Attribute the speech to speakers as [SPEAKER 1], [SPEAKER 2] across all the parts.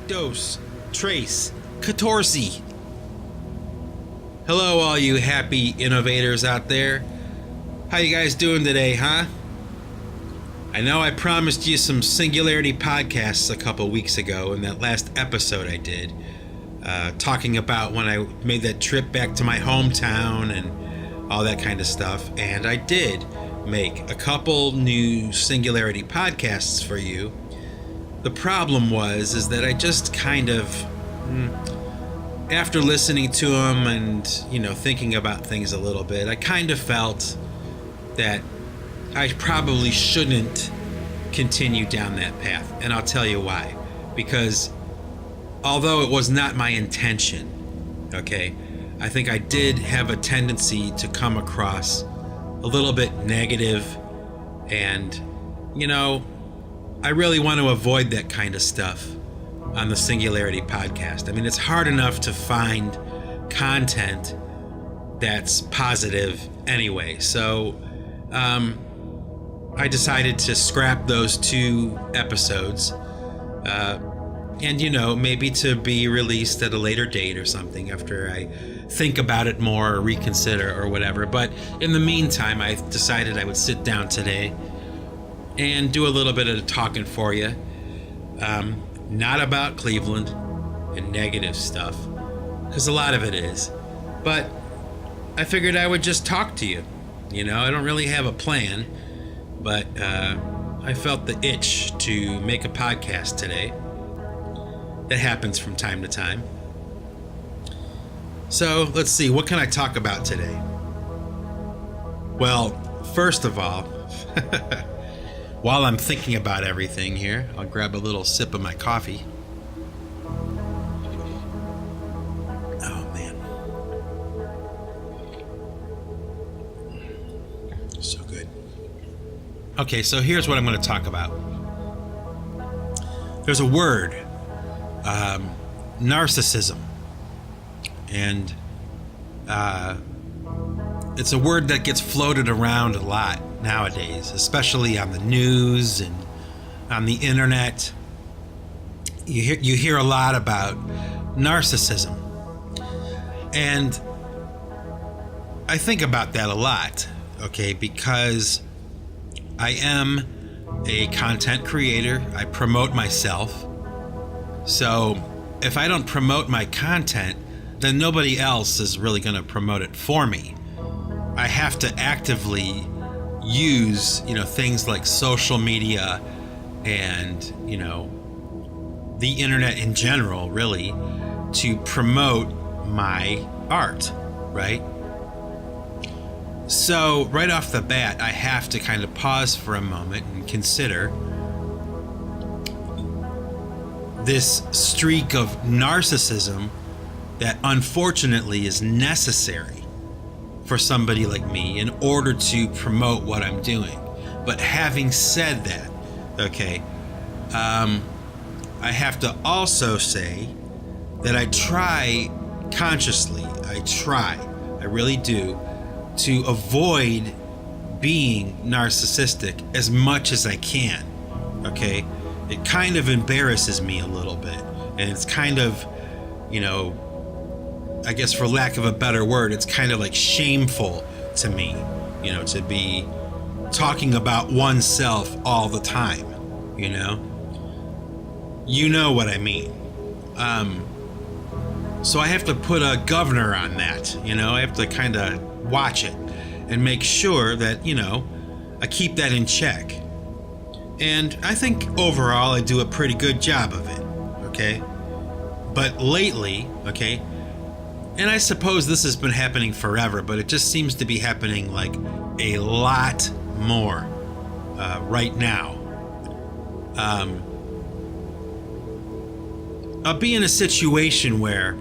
[SPEAKER 1] dos, tres, catorce. Hello, all you happy innovators out there. How you guys doing today, huh? I know I promised you some Singularity Podcasts a couple weeks ago in that last episode I did, talking about when I made that trip back to my hometown and all that kind of stuff. And I did make a couple new Singularity Podcasts for you. The problem is that I just kind of, after listening to them and, thinking about things a little bit, I kind of felt that I probably shouldn't continue down that path. And I'll tell you why. Because although it was not my intention, okay, I think I did have a tendency to come across a little bit negative, and, I really want to avoid that kind of stuff on the Singularity Podcast. I mean, it's hard enough to find content that's positive anyway. So I decided to scrap those 2 episodes and, maybe to be released at a later date or something after I think about it more or reconsider or whatever. But in the meantime, I decided I would sit down today and do a little bit of talking for you. Not about Cleveland and negative stuff, because a lot of it is. But I figured I would just talk to you. I don't really have a plan, but I felt the itch to make a podcast today. That happens from time to time. So let's see, what can I talk about today? Well, first of all, while I'm thinking about everything here, I'll grab a little sip of my coffee. Oh, man. So good. Okay, so here's what I'm going to talk about. There's a word, narcissism. And it's a word that gets floated around a lot nowadays, especially on the news and on the internet. You hear a lot about narcissism. And I think about that a lot, okay, because I am a content creator. I promote myself. So if I don't promote my content, then nobody else is really going to promote it for me. I have to actively use, things like social media and, the internet in general, really, to promote my art, right? So right off the bat, I have to kind of pause for a moment and consider this streak of narcissism that unfortunately is necessary for somebody like me in order to promote what I'm doing. But having said that, okay, I have to also say that I try consciously, I really do, to avoid being narcissistic as much as I can, okay? It kind of embarrasses me a little bit, and it's kind of, I guess for lack of a better word, it's kind of like shameful to me, to be talking about oneself all the time, You know what I mean. So I have to put a governor on that, I have to kind of watch it and make sure that, I keep that in check. And I think overall I do a pretty good job of it, okay? But lately, okay, and I suppose this has been happening forever, but it just seems to be happening like a lot more right now. I'll be in a situation where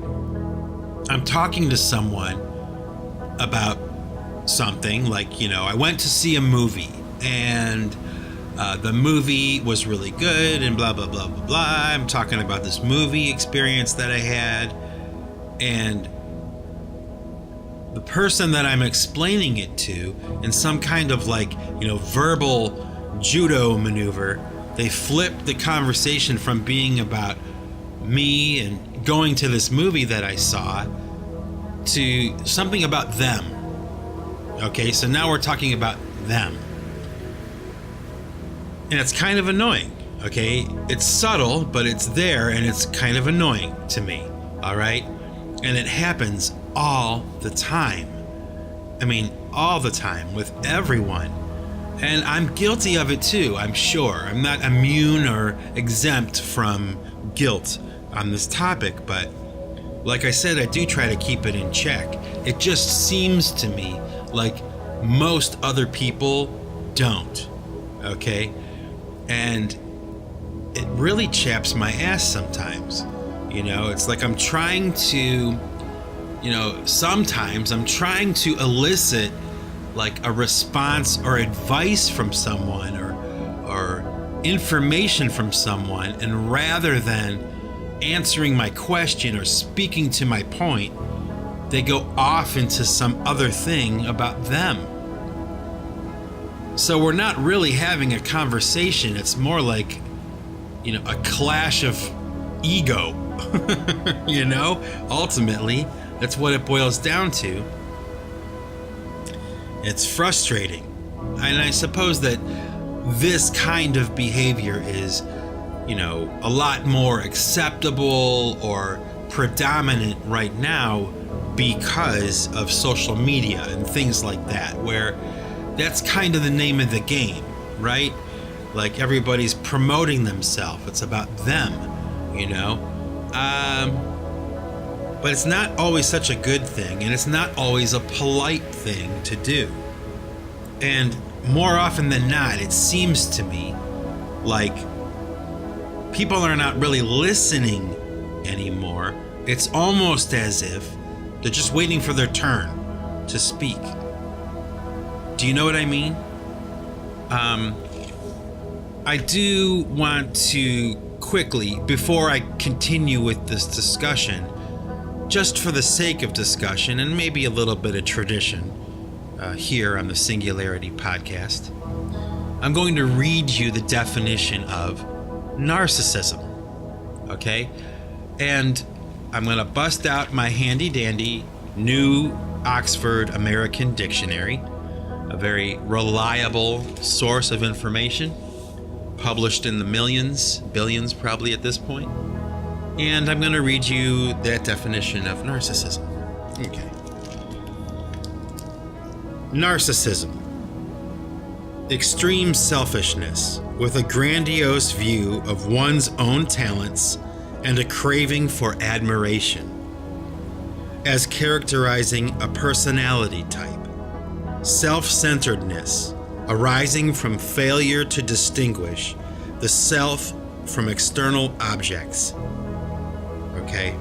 [SPEAKER 1] I'm talking to someone about something like, I went to see a movie and the movie was really good and blah, blah, blah, blah, blah. I'm talking about this movie experience that I had, and the person that I'm explaining it to, in some kind of verbal judo maneuver, they flipped the conversation from being about me and going to this movie that I saw to something about them. Okay, so now we're talking about them. And it's kind of annoying, okay? It's subtle, but it's there, and it's kind of annoying to me, all right? And it happens all the time. I mean, all the time with everyone. And I'm guilty of it too, I'm sure. I'm not immune or exempt from guilt on this topic, but like I said, I do try to keep it in check. It just seems to me like most other people don't, okay? And it really chaps my ass sometimes. You know, it's like I'm trying to, sometimes I'm trying to elicit like a response or advice from someone or information from someone, and rather than answering my question or speaking to my point, they go off into some other thing about them. So we're not really having a conversation. It's more like, a clash of ego. Ultimately, that's what it boils down to. It's frustrating. And I suppose that this kind of behavior is, a lot more acceptable or predominant right now because of social media and things like that, where that's kind of the name of the game, right? Like everybody's promoting themselves. It's about them, but it's not always such a good thing, and it's not always a polite thing to do. And more often than not, it seems to me like people are not really listening anymore. It's almost as if they're just waiting for their turn to speak. Do you know what I mean? I do want to quickly, before I continue with this discussion, just for the sake of discussion and maybe a little bit of tradition here on the Singularity Podcast, I'm going to read you the definition of narcissism, okay? And I'm going to bust out my handy-dandy new Oxford American Dictionary, a very reliable source of information, published in the millions, billions probably at this point. And I'm going to read you that definition of narcissism. Okay. Narcissism. Extreme selfishness with a grandiose view of one's own talents and a craving for admiration, as characterizing a personality type. Self-centeredness, arising from failure to distinguish the self from external objects. Okay?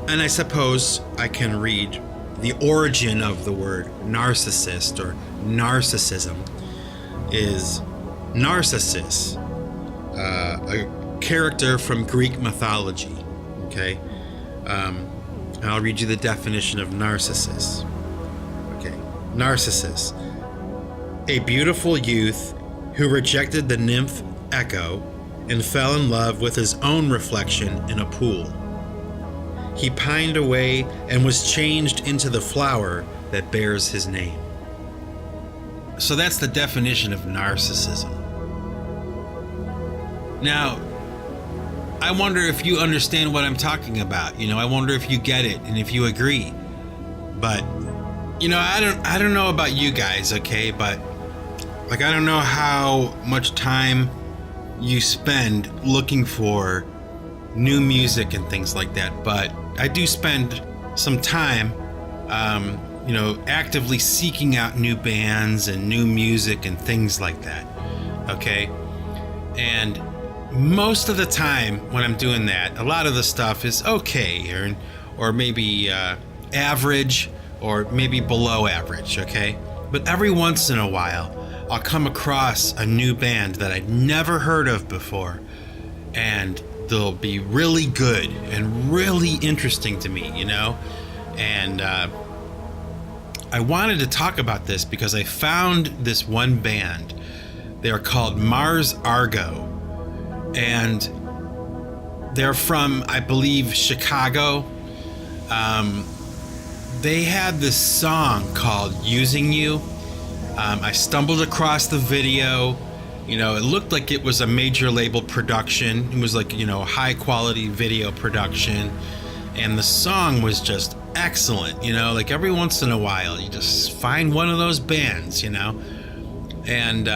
[SPEAKER 1] And I suppose I can read the origin of the word narcissist or narcissism is Narcissus, a character from Greek mythology. Okay? And I'll read you the definition of Narcissus. Okay. Narcissus, a beautiful youth who rejected the nymph Echo and fell in love with his own reflection in a pool. He pined away and was changed into the flower that bears his name. So that's the definition of narcissism. Now, I wonder if you understand what I'm talking about. I wonder if you get it and if you agree. But, I don't know about you guys, okay? But, I don't know how much time you spend looking for new music and things like that. But I do spend some time, actively seeking out new bands and new music and things like that. Okay? And most of the time when I'm doing that, a lot of the stuff is okay or maybe average or maybe below average, okay? But every once in a while, I'll come across a new band that I'd never heard of before, and they'll be really good and really interesting to me, And I wanted to talk about this because I found this one band. They are called Mars Argo. And They're from, I believe, Chicago. They had this song called Using You. I stumbled across the video. You know, it looked like it was a major label production. It was like, you know, a high quality video production. And the song was just excellent. You know, like every once in a while, you just find one of those bands, you know. And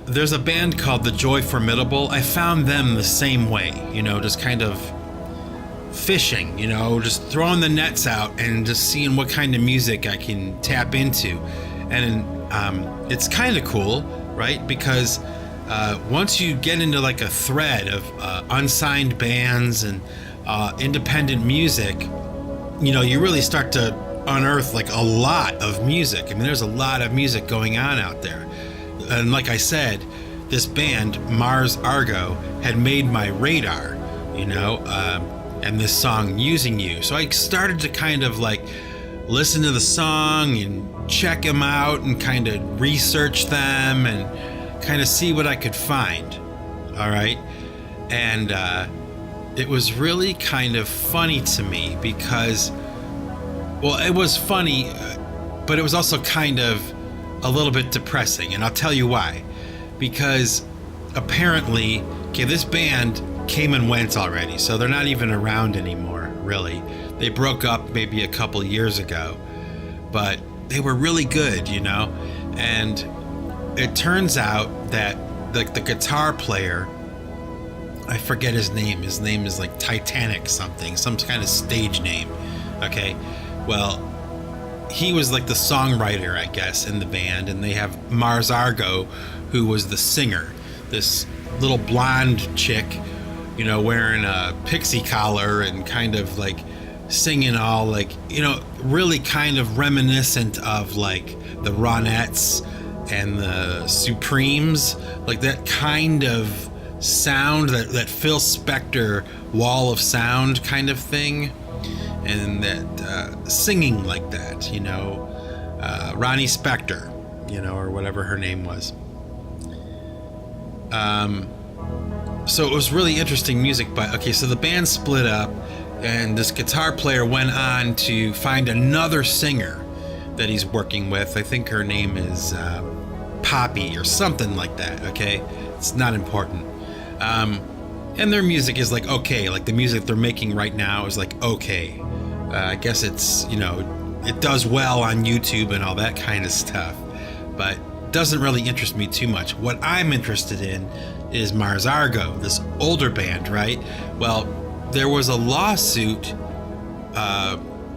[SPEAKER 1] there's a band called The Joy Formidable. I found them the same way, you know, just kind of fishing, you know, just throwing the nets out and just seeing what kind of music I can tap into. And it's kind of cool, right? Because once you get into like a thread of unsigned bands and independent music, you know, you really start to unearth like a lot of music. I mean, there's a lot of music going on out there. And like I said, this band, Mars Argo, had made my radar, you know, and this song, Using You. So I started to kind of like listen to the song and check them out and kind of research them and kind of see what I could find. All right. And it was really kind of funny to me because, well, it was funny, but it was also kind of a little bit depressing. And I'll tell you why. Because apparently, okay, this band came and went already. So they're not even around anymore, really. They broke up maybe a couple years ago. But they were really good, you know. And it turns out that the guitar player, I forget his name. His name is like Titanic something, some kind of stage name. Okay. Well, he was like the songwriter, I guess, in the band. And they have Mars Argo, who was the singer, this little blonde chick, you know, wearing a pixie collar and kind of like singing all like, you know, really kind of reminiscent of like the Ronettes and the Supremes, like that kind of sound, that Phil Spector wall of sound kind of thing, and that singing like that, you know, Ronnie Spector, you know, or whatever her name was. So it was really interesting music. But okay, so the band split up, and this guitar player went on to find another singer that he's working with. I think her name is Poppy or something like that. Okay, it's not important. And their music is like okay, like the music they're making right now is like okay. I guess it's, you know, it does well on YouTube and all that kind of stuff, but doesn't really interest me too much. What I'm interested in is Mars Argo, this older band, right? Well, there was a lawsuit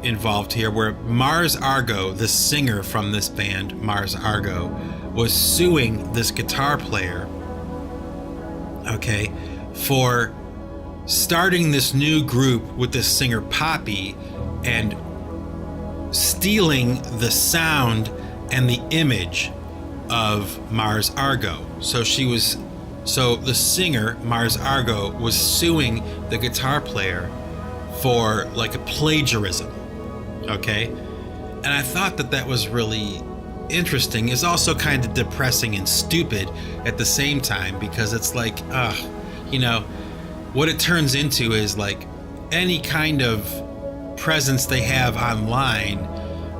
[SPEAKER 1] involved here where Mars Argo, the singer from this band, Mars Argo, was suing this guitar player, okay, for starting this new group with this singer Poppy and stealing the sound and the image of Mars Argo. So the singer Mars Argo was suing the guitar player for like a plagiarism. Okay, and I thought that was really interesting. It's also kind of depressing and stupid at the same time, because it's like, you know, what it turns into is like any kind of presence they have online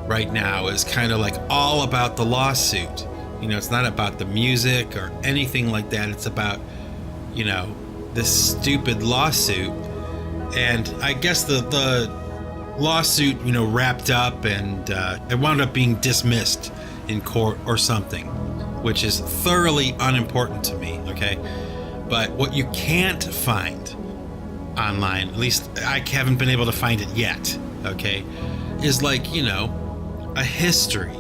[SPEAKER 1] right now is kind of like all about the lawsuit. You know, it's not about the music or anything like that. It's about, you know, this stupid lawsuit. And I guess the lawsuit, you know, wrapped up, and it wound up being dismissed in court or something, which is thoroughly unimportant to me, okay? But what you can't find online, at least I haven't been able to find it yet, okay, is like, you know, a history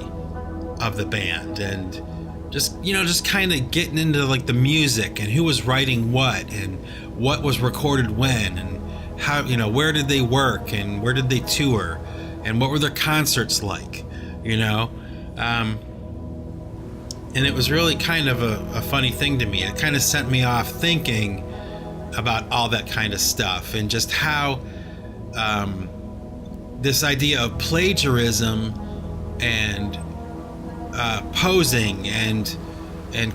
[SPEAKER 1] of the band, and just, you know, just kind of getting into like the music and who was writing what and what was recorded when and how, you know, where did they work and where did they tour and what were their concerts like, you know. And it was really kind of a funny thing to me. It kind of sent me off thinking about all that kind of stuff, and just how this idea of plagiarism and posing and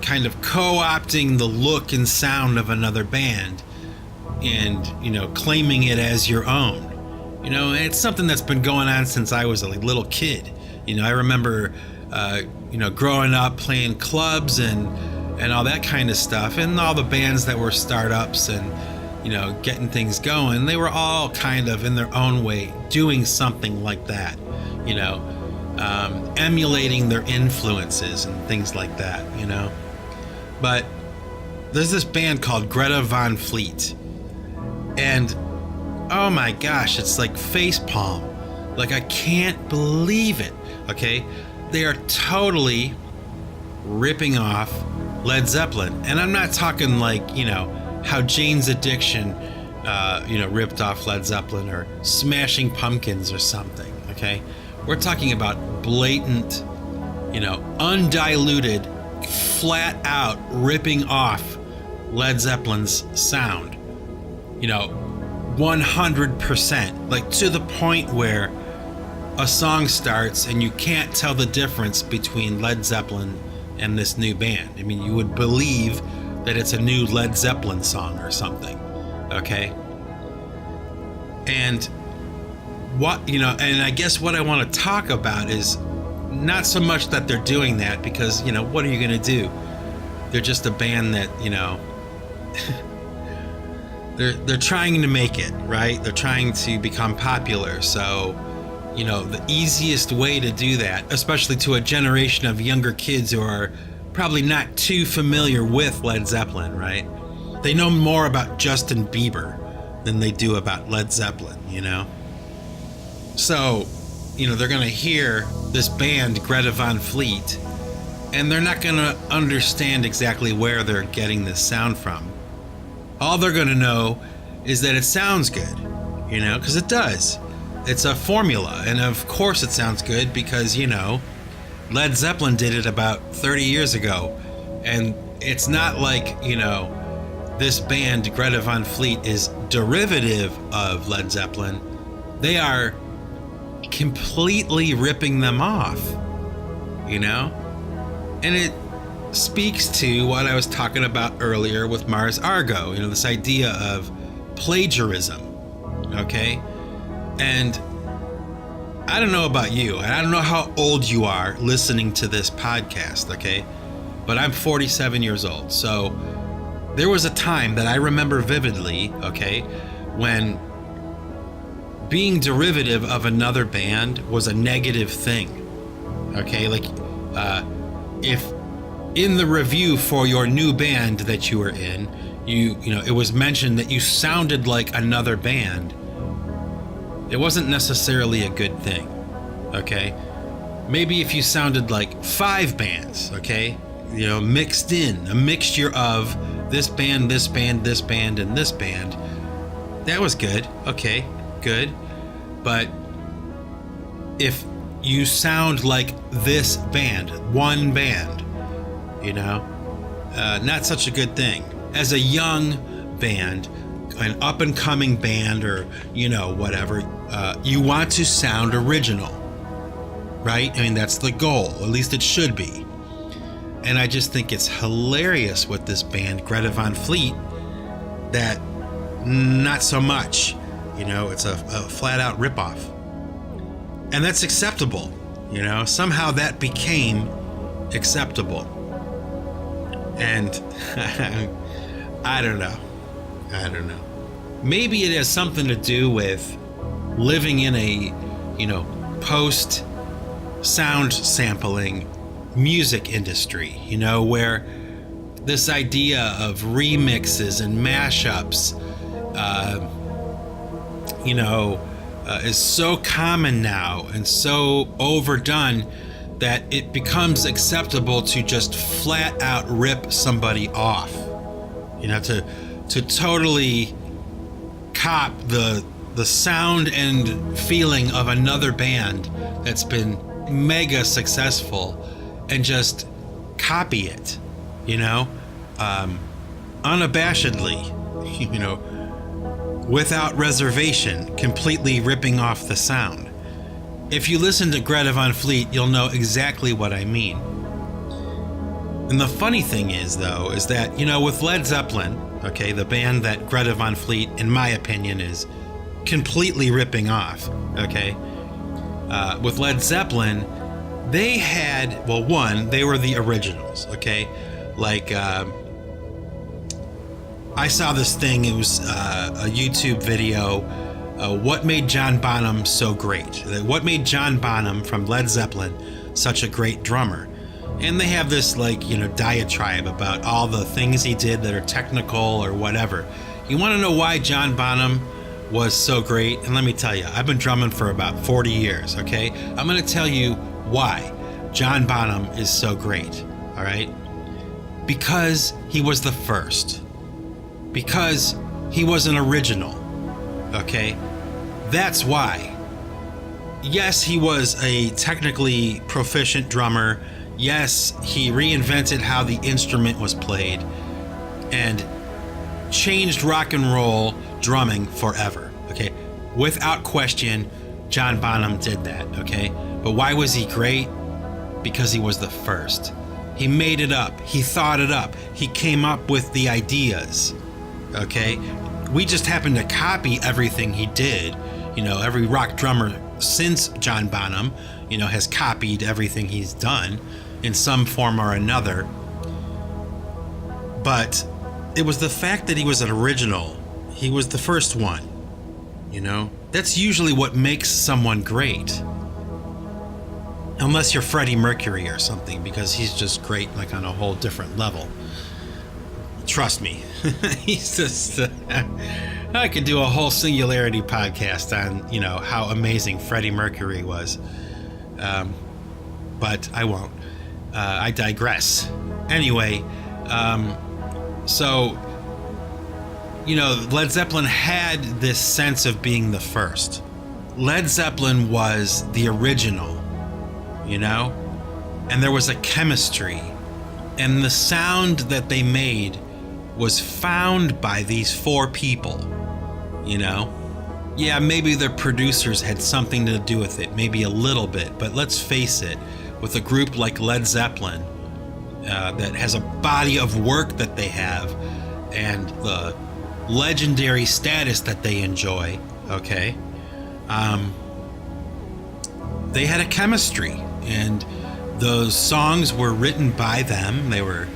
[SPEAKER 1] kind of co-opting the look and sound of another band and, claiming it as your own. It's something that's been going on since I was a little kid. I remember, growing up playing clubs and all that kind of stuff, and all the bands that were startups and, getting things going. They were all kind of in their own way doing something like that, emulating their influences and things like that, But there's this band called Greta Van Fleet, and oh my gosh, it's like facepalm. Like, I can't believe it. Okay, they are totally ripping off Led Zeppelin, and I'm not talking like how Jane's Addiction ripped off Led Zeppelin, or Smashing Pumpkins or something. Okay, we're talking about blatant, undiluted, flat out ripping off Led Zeppelin's sound, 100%, like to the point where a song starts and you can't tell the difference between Led Zeppelin and this new band. I mean, you would believe that it's a new Led Zeppelin song or something. Okay. And and I guess what I want to talk about is not so much that they're doing that, because, what are you going to do? They're just a band that, they're trying to make it, right? They're trying to become popular. So, the easiest way to do that, especially to a generation of younger kids who are probably not too familiar with Led Zeppelin, right? They know more about Justin Bieber than they do about Led Zeppelin, So, they're going to hear this band, Greta Van Fleet, and they're not going to understand exactly where they're getting this sound from. All they're going to know is that it sounds good, because it does. It's a formula, and of course it sounds good because, Led Zeppelin did it about 30 years ago, and it's not like, this band, Greta Van Fleet, is derivative of Led Zeppelin. They are completely ripping them off, And it speaks to what I was talking about earlier with Mars Argo, this idea of plagiarism, okay? And I don't know about you, and I don't know how old you are listening to this podcast, okay? But I'm 47 years old, so there was a time that I remember vividly, okay, when being derivative of another band was a negative thing, okay? Like, if in the review for your new band that you were in, it was mentioned that you sounded like another band, it wasn't necessarily a good thing, okay? Maybe if you sounded like 5 bands, okay, mixed in, a mixture of this band, this band, this band, and this band, that was good, okay, good. But if you sound like this band, one band, not such a good thing. As a young band, an up-and-coming band, or, whatever, you want to sound original, right? I mean, that's the goal. At least it should be. And I just think it's hilarious with this band, Greta Van Fleet, that not so much. It's a flat-out ripoff. And that's acceptable. Somehow that became acceptable. And I don't know. Maybe it has something to do with living in a, post sound sampling music industry, where this idea of remixes and mashups, is so common now and so overdone that it becomes acceptable to just flat out rip somebody off, to totally cop the sound and feeling of another band that's been mega successful and just copy it, unabashedly, without reservation, completely ripping off the sound. If you listen to Greta Van Fleet, you'll know exactly what I mean. And the funny thing is, though, is that, with Led Zeppelin, Okay, the band that Greta Van Fleet, in my opinion, is completely ripping off. Okay, with Led Zeppelin, they had, well, one, they were the originals. Okay, like I saw this thing. It was a YouTube video. What made John Bonham so great? What made John Bonham from Led Zeppelin such a great drummer? And they have this, like, you know, diatribe about all the things he did that are technical or whatever. You want to know why John Bonham was so great? And let me tell you, I've been drumming for about 40 years, okay? I'm going to tell you why John Bonham is so great, all right? Because he was the first. Because he was an original, okay? That's why. Yes, he was a technically proficient drummer. Yes, he reinvented how the instrument was played and changed rock and roll drumming forever, okay? Without question, John Bonham did that, okay? But why was he great? Because he was the first. He made it up. He thought it up. He came up with the ideas, okay? We just happened to copy everything he did. You know, every rock drummer since John Bonham, you know, has copied everything he's done in some form or another. But it was the fact that he was an original. He was the first one, you know? That's usually what makes someone great. Unless you're Freddie Mercury or something, because he's just great, like, on a whole different level. Trust me. He's just... I could do a whole Singularity podcast on, you know, how amazing Freddie Mercury was. But I won't. I digress. Anyway, so, you know, Led Zeppelin had this sense of being the first. Led Zeppelin was the original, you know? And there was a chemistry. And the sound that they made was found by these four people, you know? Yeah, maybe their producers had something to do with it, maybe a little bit, but let's face it, with a group like Led Zeppelin that has a body of work that they have and the legendary status that they enjoy, okay, they had a chemistry, and those songs were written by them. They were,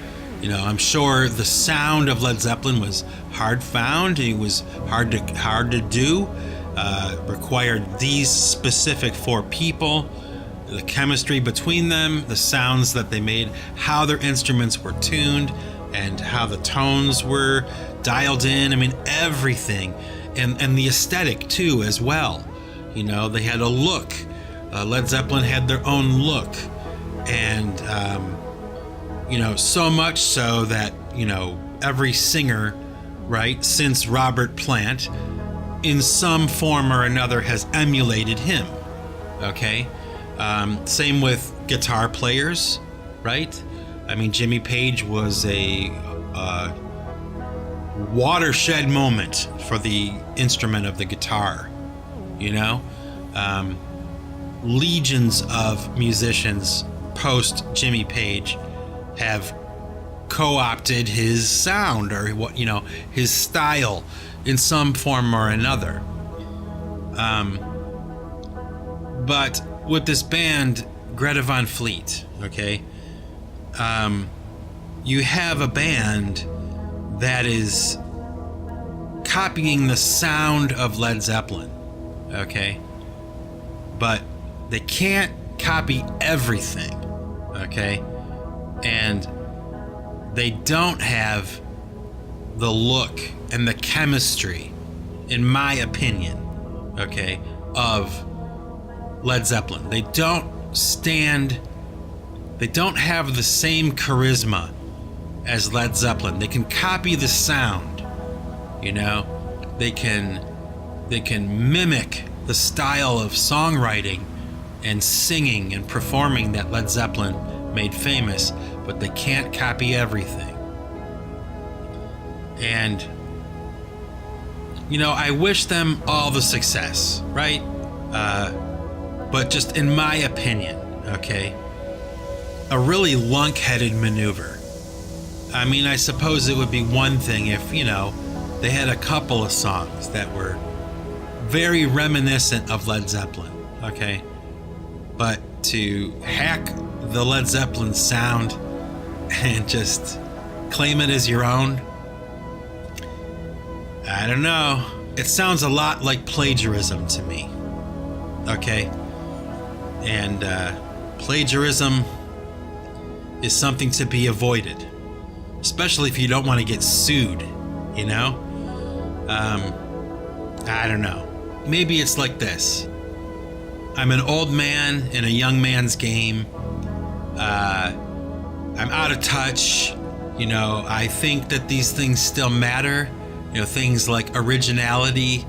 [SPEAKER 1] you know, I'm sure the sound of Led Zeppelin was hard found. It was hard to do. Required these specific four people, the chemistry between them, the sounds that they made, how their instruments were tuned, and how the tones were dialed in. I mean, everything, and the aesthetic too, as well. You know, they had a look. Led Zeppelin had their own look, and you know, so much so that, you know, every singer, right, since Robert Plant, in some form or another has emulated him, okay? Same with guitar players, right? I mean, Jimmy Page was a watershed moment for the instrument of the guitar, you know? Legions of musicians post Jimmy Page have co-opted his sound, or what, you know, his style in some form or another. But with this band, Greta Van Fleet, okay, you have a band that is copying the sound of Led Zeppelin, okay, but they can't copy everything, okay, and they don't have the look and the chemistry, in my opinion, okay, of Led Zeppelin. They don't have the same charisma as Led Zeppelin. They can copy the sound, you know, they can mimic the style of songwriting and singing and performing that Led Zeppelin made famous, but they can't copy everything. And, you know, I wish them all the success, right? But just in my opinion, okay, a really lunk-headed maneuver. I mean, I suppose it would be one thing if, they had a couple of songs that were very reminiscent of Led Zeppelin, okay? But to hack the Led Zeppelin sound and just claim it as your own, I don't know. It sounds a lot like plagiarism to me, okay? And plagiarism is something to be avoided, especially if you don't want to get sued, I don't know. Maybe it's like this. I'm an old man in a young man's game. I'm out of touch. I think that these things still matter. Things like originality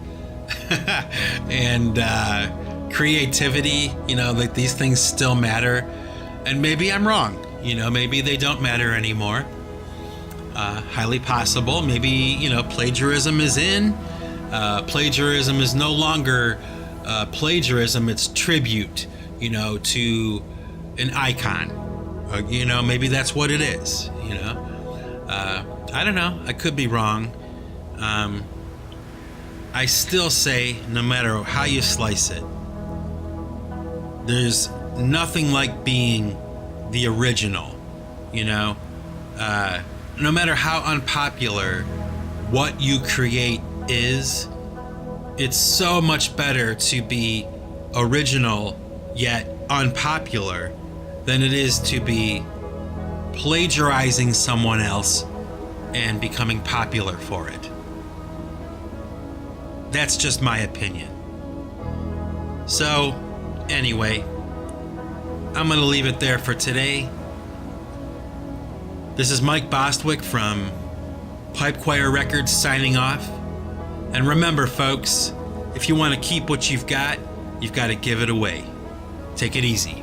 [SPEAKER 1] and creativity, like these things still matter. And maybe I'm wrong. Maybe they don't matter anymore. Highly possible. Maybe, plagiarism is in. Plagiarism is no longer plagiarism. It's tribute, to an icon. Maybe that's what it is, I don't know. I could be wrong. I still say, no matter how you slice it, there's nothing like being the original, no matter how unpopular what you create is, it's so much better to be original yet unpopular than it is to be plagiarizing someone else and becoming popular for it. That's just my opinion. So, anyway, I'm going to leave it there for today. This is Mike Bostwick from Pipe Choir Records signing off. And remember, folks, if you want to keep what you've got to give it away. Take it easy.